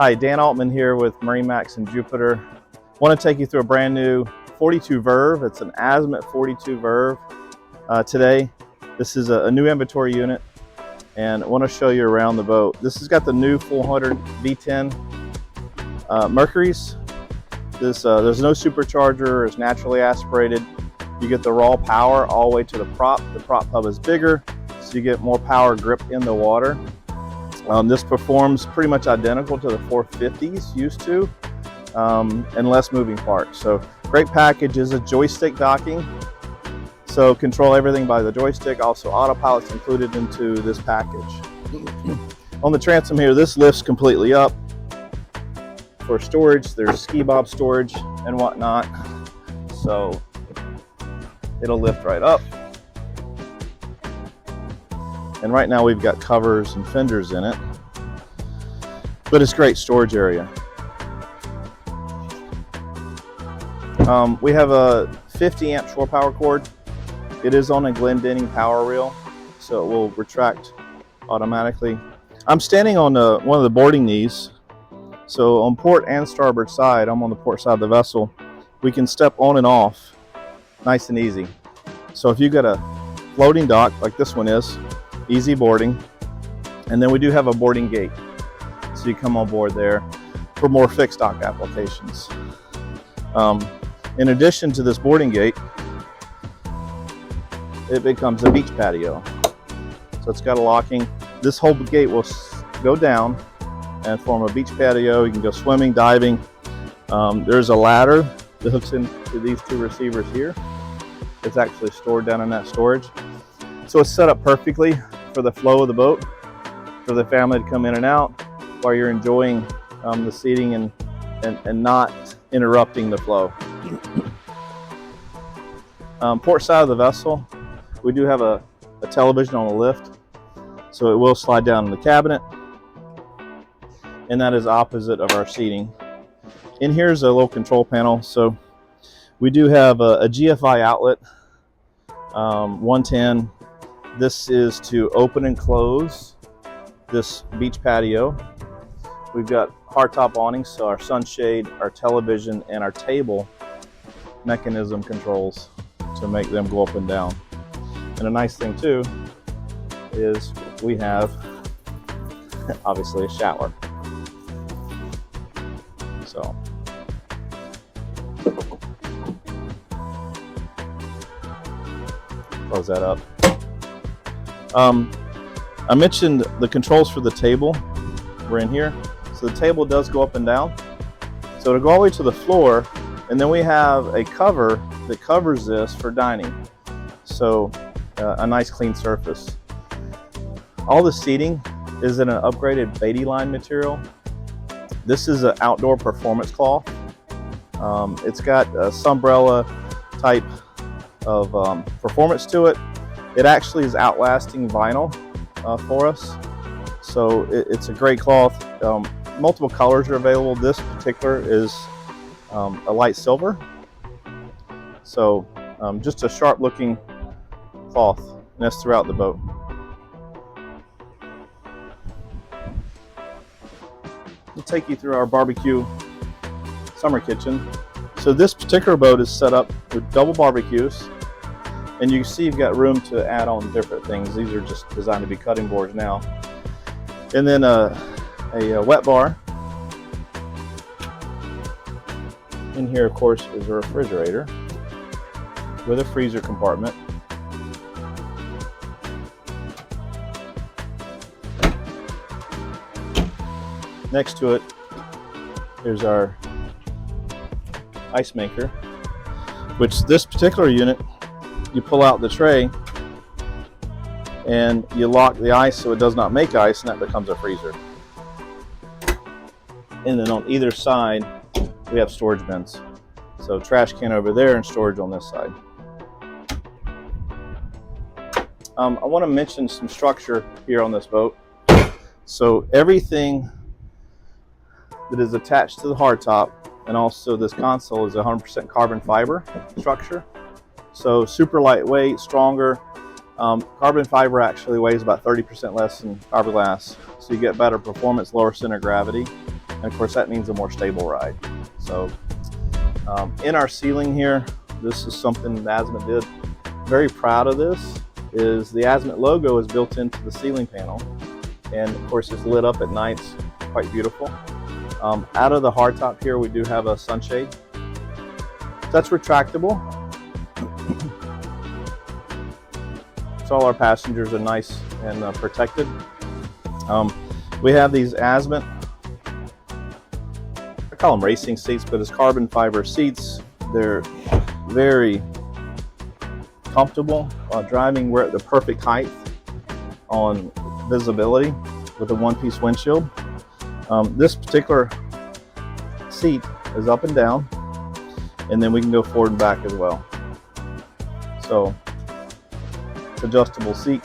Hi, Dan Altman here with Marinemax in Jupiter. I want to take you through a brand new 42 Verve. It's an Azimut 42 Verve today. This is a new inventory unit, and I want to show you around the boat. This has got the new 400 V10 Mercuries. There's no supercharger. It's naturally aspirated. You get the raw power all the way to the prop. The prop hub is bigger, so you get more power grip in the water. This performs pretty much identical to the 450s used to, and less moving parts. So great package. Is a joystick docking, so control everything by the joystick. Also autopilot's included into this package. On the transom here, this lifts completely up for storage. There's ski bob storage and whatnot, so it'll lift right up. And right now we've got covers and fenders in it, but it's great storage area. We have a 50 amp shore power cord. It is on a Glendinning power reel, so it will retract automatically. I'm standing on one of the boarding knees, so on port and starboard side, I'm on the port side of the vessel, we can step on and off nice and easy. So if you've got a floating dock like this one is, easy boarding. And then we do have a boarding gate, so you come on board there for more fixed dock applications. In addition to this boarding gate, it becomes a beach patio. So it's got a locking. This whole gate will go down and form a beach patio. You can go swimming, diving. There's a ladder that hooks into these two receivers here. It's actually stored down in that storage. So it's set up perfectly for the flow of the boat, for the family to come in and out while you're enjoying the seating and not interrupting the flow. Port side of the vessel, we do have a television on the lift, so it will slide down in the cabinet, and that is opposite of our seating. In here is a little control panel, so we do have a GFI outlet, 110. This is to open and close this beach patio. We've got hardtop awnings, so our sunshade, our television, and our table mechanism controls to make them go up and down. And a nice thing too is we have obviously a shower. So close that up. I mentioned the controls for the table were in here. So the table does go up and down. So it'll go all the way to the floor, and then we have a cover that covers this for dining. So a nice clean surface. All the seating is in an upgraded Beatty line material. This is an outdoor performance cloth. It's got a sunbrella type of performance to it. It actually is outlasting vinyl for us, so it's a great cloth. Multiple colors are available. This particular is a light silver, so just a sharp looking cloth, and that's throughout the boat. We'll take you through our barbecue summer kitchen. So this particular boat is set up with double barbecues, and you can see you've got room to add on different things. These are just designed to be cutting boards now. And then a wet bar. In here, of course, is a refrigerator with a freezer compartment. Next to it, there's our ice maker, which this particular unit, you pull out the tray and you lock the ice so it does not make ice, and that becomes a freezer. And then on either side we have storage bins, so trash can over there and storage on this side. I want to mention some structure here on this boat. So everything that is attached to the hardtop and also this console is 100% carbon fiber structure. So super lightweight, stronger. Carbon fiber actually weighs about 30% less than fiberglass, so you get better performance, lower center of gravity. And of course that means a more stable ride. So in our ceiling here, this is something that Azimut did. Very proud of this, is the Azimut logo is built into the ceiling panel. And of course it's lit up at nights, quite beautiful. Out of the hardtop here, we do have a sunshade. That's retractable. So all our passengers are nice and protected. We have these Azimut, I call them racing seats, but it's carbon fiber seats. They're very comfortable while driving. We're at the perfect height on visibility with a one-piece windshield. This particular seat is up and down, and then we can go forward and back as well. So it's adjustable seat.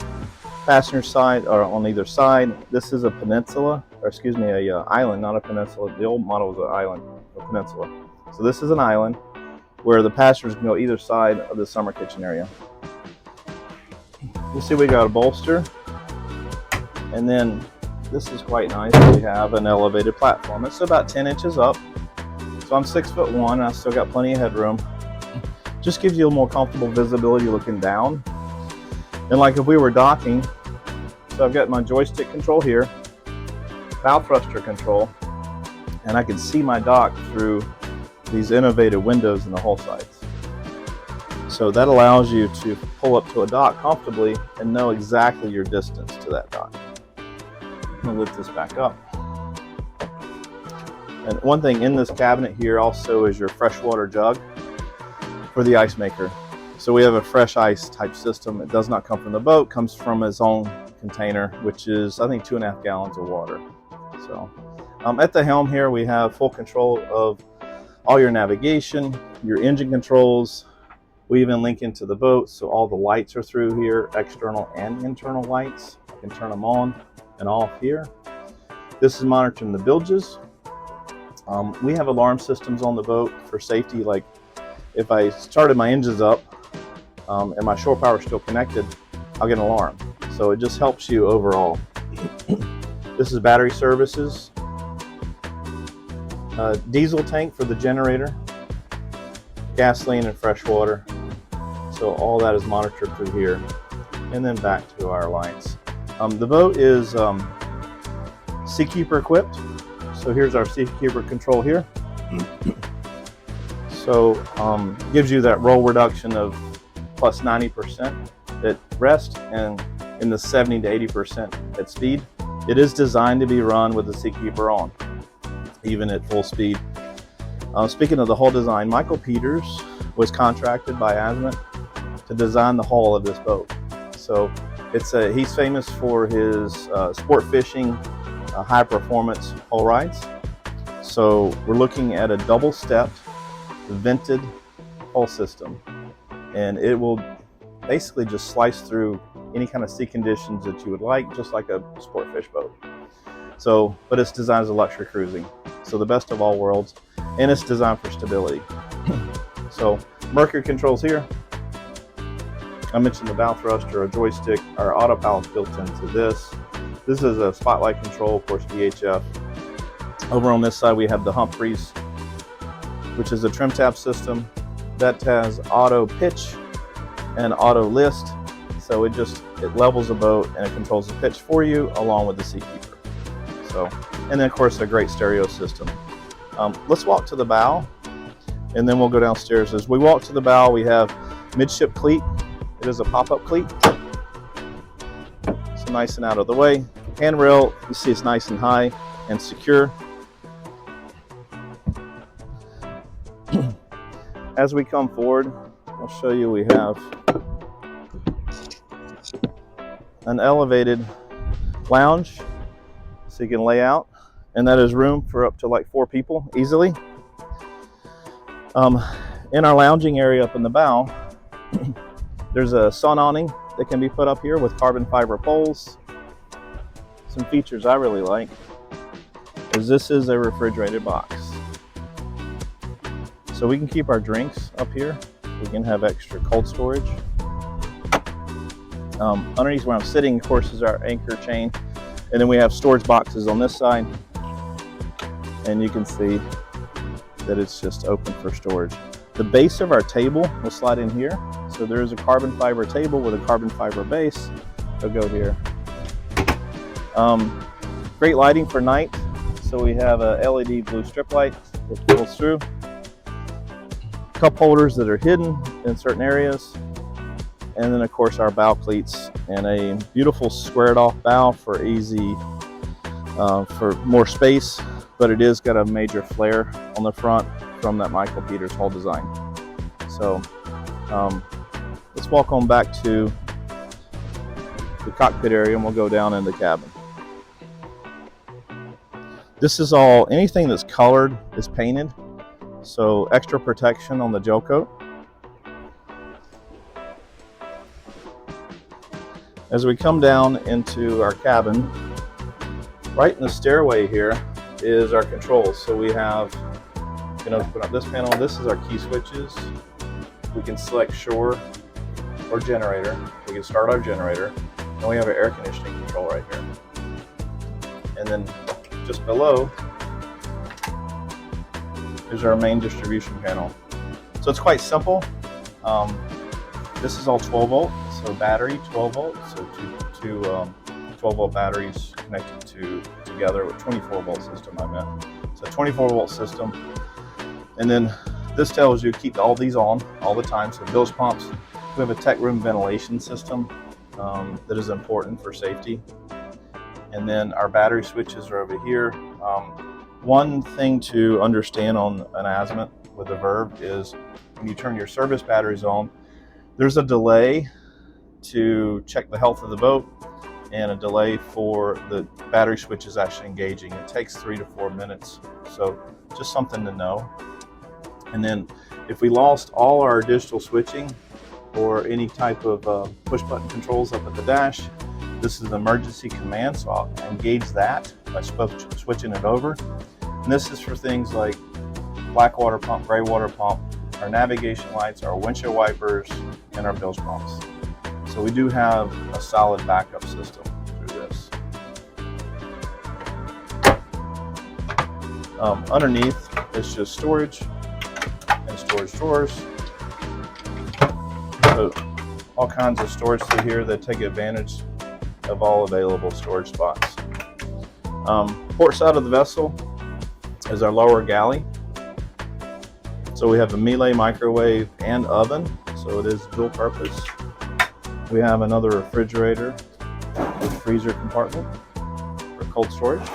Passenger side or on either side. This is a peninsula, or excuse me, a island, not a peninsula. The old model was an island, a peninsula. So this is an island where the passengers can go either side of the summer kitchen area. You see we got a bolster, and then this is quite nice. We have an elevated platform. It's about 10 inches up. So I'm 6'1", and I still got plenty of headroom. Just gives you a more comfortable visibility looking down. And like if we were docking, so I've got my joystick control here, bow thruster control, and I can see my dock through these innovative windows in the hull sides. So that allows you to pull up to a dock comfortably and know exactly your distance to that dock. I'm gonna lift this back up. And one thing in this cabinet here also is your freshwater jug for the ice maker. So we have a fresh ice type system. It does not come from the boat, comes from its own container, which is I think 2.5 gallons of water. So at the helm here, we have full control of all your navigation, your engine controls. We even link into the boat, so all the lights are through here, external and internal lights. I can turn them on and off here. This is monitoring the bilges. We have alarm systems on the boat for safety. Like if I started my engines up and my shore power is still connected, I'll get an alarm. So it just helps you overall. This is battery services. Diesel tank for the generator, gasoline and fresh water. So all that is monitored through here. And then back to our lights. The boat is Seakeeper equipped. So here's our Seakeeper control here. So gives you that roll reduction of plus 90% at rest and in the 70 to 80% at speed. It is designed to be run with the Seakeeper on, even at full speed. Speaking of the hull design, Michael Peters was contracted by Azimut to design the hull of this boat. So he's famous for his sport fishing, high performance hull rides. So we're looking at a double stepped vented hull system, and it will basically just slice through any kind of sea conditions that you would like, just like a sport fish boat. So, but it's designed as a luxury cruising. So the best of all worlds, and it's designed for stability. So Mercury controls here. I mentioned the bow thruster, a joystick, our autopilot's built into this. This is a spotlight control, of course, VHF. Over on this side, we have the Humphreys, which is a trim tab system that has auto pitch and auto list. So it levels the boat and it controls the pitch for you along with the Seakeeper. So, and then of course a great stereo system. Let's walk to the bow and then we'll go downstairs. As we walk to the bow, we have midship cleat. It is a pop-up cleat. So nice and out of the way. Handrail, you see it's nice and high and secure. As we come forward, I'll show you we have an elevated lounge so you can lay out, and that is room for up to like 4 people easily. In our lounging area up in the bow, there's a sun awning that can be put up here with carbon fiber poles. Some features I really like is this is a refrigerated box. So we can keep our drinks up here. We can have extra cold storage. Underneath where I'm sitting, of course, is our anchor chain. And then we have storage boxes on this side. and you can see that it's just open for storage. The base of our table will slide in here. So there is a carbon fiber table with a carbon fiber base. It'll go here. Great lighting for night. So we have a LED blue strip light that pulls through. Cup holders that are hidden in certain areas. And then of course our bow cleats and a beautiful squared off bow for easy, for more space, but it is got a major flare on the front from that Michael Peters hull design. So let's walk on back to the cockpit area and we'll go down in the cabin. This is all, anything that's colored is painted, so extra protection on the gel coat. As we come down into our cabin, right in the stairway here is our controls. So we have, you know, put up this panel. This is our key switches. We can select shore or generator. We can start our generator, and we have an air conditioning control right here. And then just below is our main distribution panel. So it's quite simple. This is all 12 volt, so battery 12 volt, so two 12 volt batteries connected together with 24 volt system, I meant. So 24 volt system. And then this tells you keep all these on all the time. So bilge pumps, we have a tech room ventilation system that is important for safety. And then our battery switches are over here. One thing to understand on an Azimut with the Verve is when you turn your service batteries on, there's a delay to check the health of the boat and a delay for the battery switches actually engaging. It takes 3 to 4 minutes, so just something to know. And then if we lost all our digital switching or any type of push button controls up at the dash, this is the emergency command, so I'll engage that by switching it over. And this is for things like black water pump, gray water pump, our navigation lights, our windshield wipers, and our bilge pumps. So we do have a solid backup system through this. Underneath, it's just storage and storage drawers. So all kinds of storage through here that take advantage of all available storage spots. Port side of the vessel is our lower galley. So we have a Miele microwave and oven, so it is dual purpose. We have another refrigerator with freezer compartment for cold storage.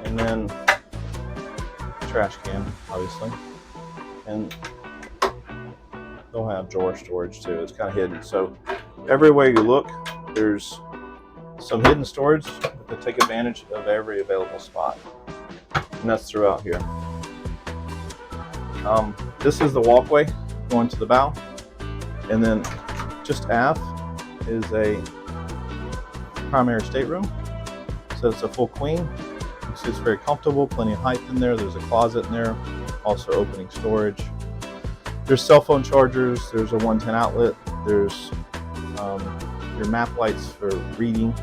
And then trash can, obviously. And they'll have drawer storage too. It's kind of hidden. So everywhere you look, there's some hidden storage to take advantage of every available spot. And that's throughout here. This is the walkway going to the bow. And then just aft is a primary stateroom. So it's a full queen. You see it's very comfortable, plenty of height in there. There's a closet in there, also opening storage. There's cell phone chargers, there's a 110 outlet, there's your map lights for reading.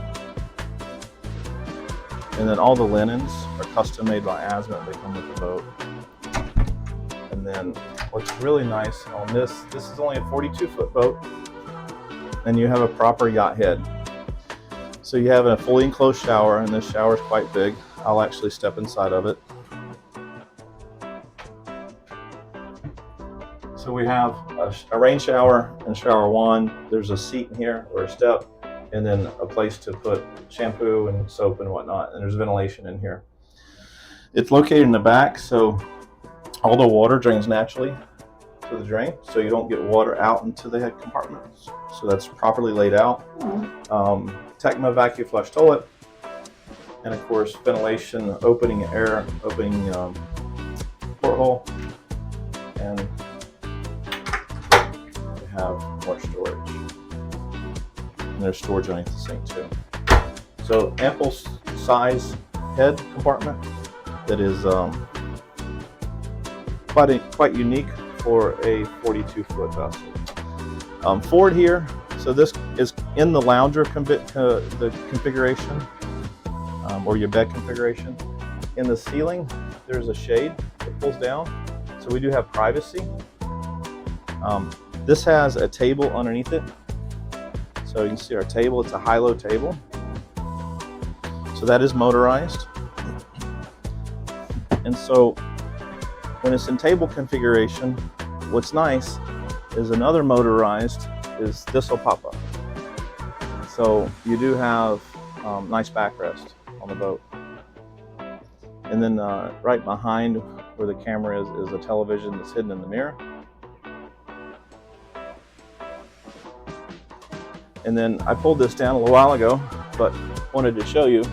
And then all the linens are custom made by Azimut, they come with the boat. And then what's really nice on this is only a 42-foot boat, and you have a proper yacht head. So you have a fully enclosed shower, and this shower is quite big. I'll actually step inside of it. So we have a rain shower and shower one. There's a seat in here or a step, and then a place to put shampoo and soap and whatnot. And there's ventilation in here. It's located in the back, so all the water drains naturally to the drain, so you don't get water out into the head compartments. So that's properly laid out. Tecma vacuum flush toilet, and of course ventilation, opening porthole, and we have more storage. And there's storage underneath the sink too. So ample size head compartment that is quite unique for a 42-foot vessel. Forward here, so this is in the lounger the configuration. or your bed configuration. In the ceiling, there's a shade that pulls down, so we do have privacy. This has a table underneath it. So you can see our table, it's a high-low table. So that is motorized. And so when it's in table configuration, what's nice is another motorized is this will pop up. So you do have nice backrest on the boat. And then right behind where the camera is a television that's hidden in the mirror. And then I pulled this down a little while ago, but wanted to show you.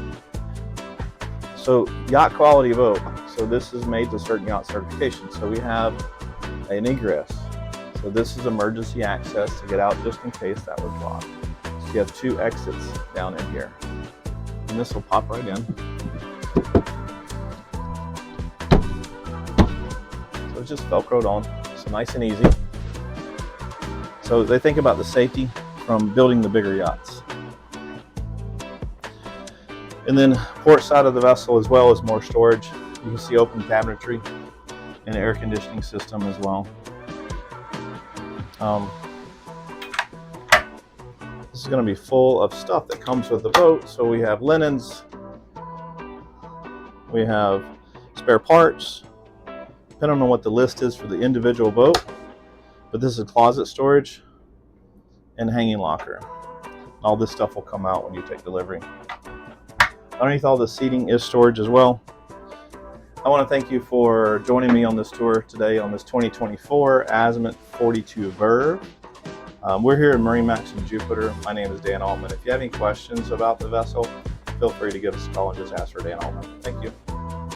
So yacht quality boat. So this is made to certain yacht certification. So we have an egress. So this is emergency access to get out just in case that was blocked. So you have 2 exits down in here. And this will pop right in. So it's just Velcroed on. So nice and easy. So they think about the safety from building the bigger yachts. And then port side of the vessel as well is more storage. You can see open cabinetry and an air conditioning system as well. This is going to be full of stuff that comes with the boat. So we have linens, we have spare parts, depending on what the list is for the individual boat. But this is closet storage and hanging locker. All this stuff will come out when you take delivery. Underneath all the seating is storage as well. I want to thank you for joining me on this tour today on this 2024 Azimut 42 Verve. We're here at Marinemax in Jupiter. My name is Dan Altman. If you have any questions about the vessel, feel free to give us a call and just ask for Dan Altman. Thank you.